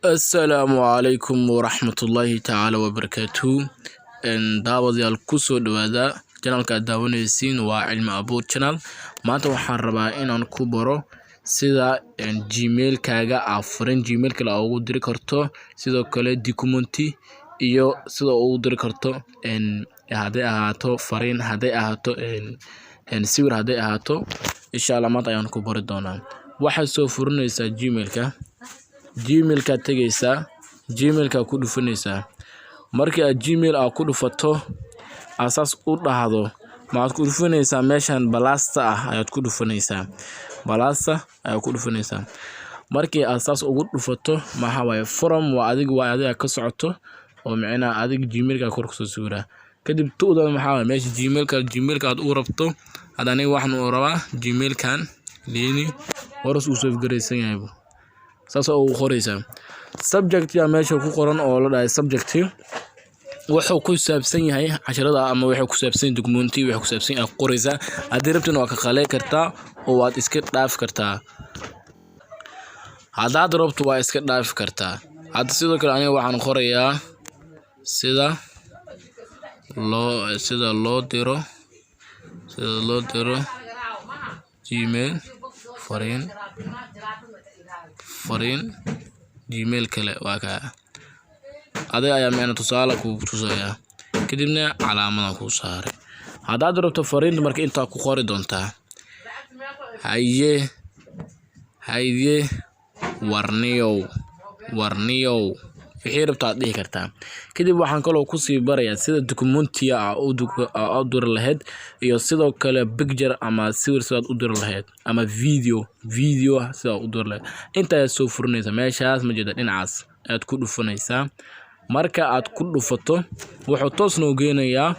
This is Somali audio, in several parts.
السلام عليكم ورحمة الله تعالى وبركاته. دعوة كسو دوادا channel ka daawanaysiin waa cilmi abuur channel. maanta waxaan rabaa inaan ku baro sida gmail kaaga afurin gmail kala ugu diri karto, sidoo kale documenti iyo sida ugu diri karto haday ahaato fariin, haday ahaato sawir, haday ahaato insha Allah maanta ayaan ku bari doonaa. waxaad soo furinaysaa gmail ka tagaysaa, gmail ka ku dhufanaysaa. markii aad gmail ku dhufato asaas u dhahdo maad ku dhufanaysaa meeshan balasta ayaad ku dhufanaysaa, balasta ayaad ku dhufanaysaa. markii asaas ugu dhufato maxaa waaye from waa adiga ka socoto oo macna adiga gmail ka kor ku soo suura. kadib tuuda maxaa waaye meesha gmail ka aad u rabto hadana waxaan u rabaa gmail kan leeni waras u soo gareysan yahay saas oo u qoraysaa. subject ya meesha ku qoran oo la dhahay subject wuxuu ku saabsan yahay casharada ama wuxuu ku saabsan documenti, wuxuu ku saabsan yahay qoraysa. haddii rabtana waa ka qalee kartaa oo waad iska dhaaf kartaa, haddaad rabto waa iska dhaaf kartaa. hadda sidoo kale aniga waxaan qorayaa sida loo diro gmail fariin gmail kale waa ka adiga ayaa meena tusaale ku tusaya, kadibna calaamada ku saaray. haddaad rabto fariin marka inta ku qori doontaa haye warniyow wixii rabtaa dhihi kartaa. kadib waxaan kaloo ku sii barayaa sida documenti u diri lahayd iyo sidoo kale picture ama sawir sida u diri lahayd ama video sida u diri lahayd. inta aad soo furinaysaa meeshaas ma jeeda dhinacaas aad ku dhufanaysaa. marka aad ku dhufato wuxuu toos noo geenayaa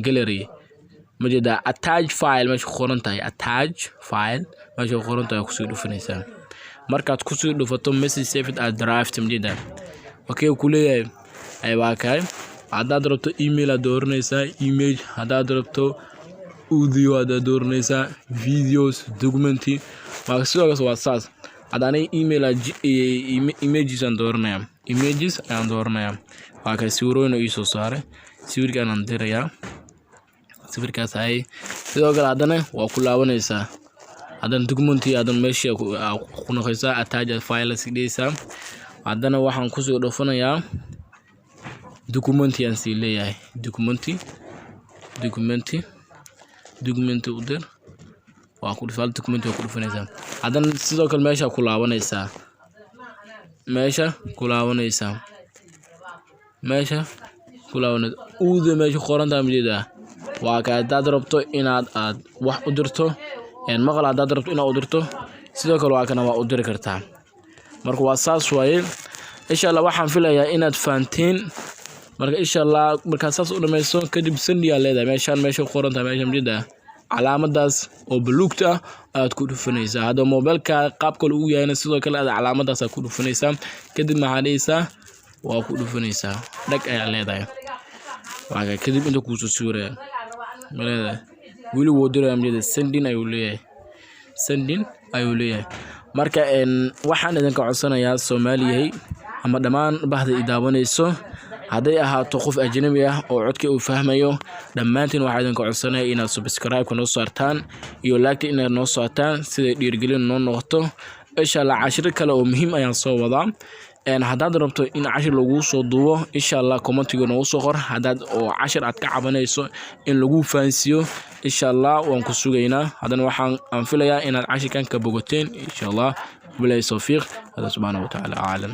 gallery ma jeeda attach file meesha qoran tahay, attach file meesha qoran tahay ku soo dhufanaysaa. markaad ku soo dhufato message saved as draft ma jeeda okay ku leeyahay ay waa kay. haddaad rabto email aad dooranaysaa, image haddaad rabto audio aad dooranaysaa, videos, documenti waa sidoo kale waa saas. hadana email images aan dooranayaa, images aan dooranayaa waa kay sawirooyin ii soo saaray, sawirkan aan dirayaa, sawirkaas ay sidoo kale hadana waa ku laabanaysaa. hadana documenti hadana meesha ku noqaysaa attach file sidaysaa. hadana waxaan ku soo dhufanayaa documenti aan si leeyahay, documenti u dir waa ku dhufal documenti ku dhufanaysaa. hadana sidoo kale meesha ku laabanaysaa, meesha uuda meesha qoran tahay midida waa ka. haddaad rabto inaad wax u dirto maqal, haddaad rabto inaad u dirto sidoo kale waa kana waa u diri kartaa. marka waa saas waaye. insha Allah waxaan filayaa inaad fahanteen. marka insha Allah marka saas u dhamayso kadib send ya leedahay meesha qoran tahay meesha midida calaamadaas oo buluugta aad ku dhufanaysaa. hadda mobilka qaabka uu yahay sidoo kale aad calaamadaas ku dhufanaysaa. kadib maxaa dhaysaa waa ku dhufanaysaa dhag ayaa leedahay waa kadib inta ku soo suuraya leedahay wili wuu diraa midida sending ayuu leeyahay. marka waxaan idinka codsanayaa Soomaaliyeey ama dhamaan bahda idaawanayso haday ahaato qof ajnabi oo codka uu fahmayo, dhamaantiin waxaan idinka codsanayaa inaad subscribe ka noo saartaan iyo like inaad noo saartaan sida dhiirigelin noo noqoto. insha Allah cashir kale oo muhiim ayaan soo wadaa. haddaad rabto in cashir lagu soo duubo insha Allah commentiga noo soo qor. haddaad oo cashir aad ka cabanayso in lagu faansiyo insha Allah waan ku sugaynaa. hadana waxaan filayaa inaad cashirkan ka bogoteen insha Allah. billahi tawfiiq. Allah subhanahu wa ta'ala a'lam.